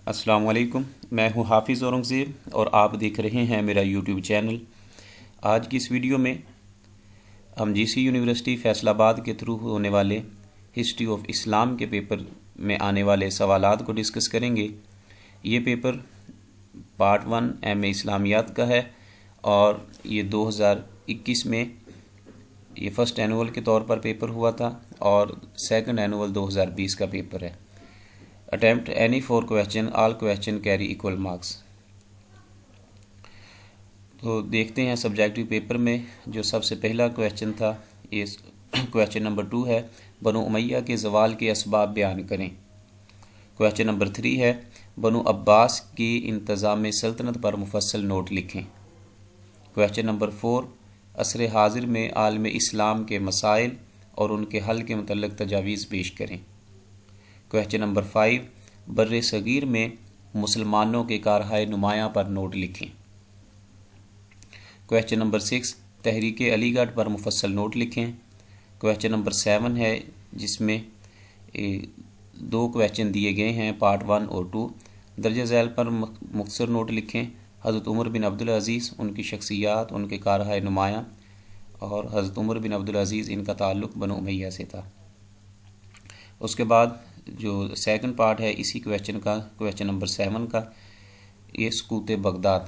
السلام علیکم، میں ہوں حافظ اورنگزیب اور آپ دیکھ رہے ہیں میرا یوٹیوب چینل۔ آج کی اس ویڈیو میں ہم جی سی یونیورسٹی فیصل آباد کے تھرو ہونے والے ہسٹری آف اسلام کے پیپر میں آنے والے سوالات کو ڈسکس کریں گے۔ یہ پیپر پارٹ 1 ایم اے اسلامیات کا ہے اور یہ 2021 میں یہ فرسٹ اینول کے طور پر پیپر ہوا تھا اور سیکنڈ اینول 2020 کا پیپر ہے۔ Attempt any 4 question, all question carry equal marks۔ تو دیکھتے ہیں سبجیکٹو پیپر میں جو سب سے پہلا کویشچن تھا، یہ کویشچن نمبر 2 ہے، بنو امیہ کے زوال کے اسباب بیان کریں۔ کویشچن نمبر 3 ہے، بنو عباس کی انتظام سلطنت پر مفصل نوٹ لکھیں۔ کویشچن نمبر 4، عصر حاضر میں عالم اسلام کے مسائل اور ان کے حل کے متعلق تجاویز پیش کریں۔ کویشچن نمبر 5، بر صغیر میں مسلمانوں کے کارہائے نمایاں پر نوٹ لکھیں۔ کویشچن نمبر 6، تحریک علی گڑھ پر مفصل نوٹ لکھیں۔ کویشچن نمبر 7 ہے جس میں 2 کویشچن دیے گئے ہیں پارٹ 1 اور 2۔ درجہ ذیل پر مختصر نوٹ لکھیں۔ حضرت عمر بن عبدالعزیز، ان کی شخصیات، ان کے کارہائے نمایاں، اور حضرت عمر بن عبدالعزیز ان کا تعلق بنو امیہ سے تھا۔ اس کے بعد جو سیکنڈ پارٹ ہے اسی کویشچن کا، کویشچن نمبر 7 کا، یہ سقوط بغداد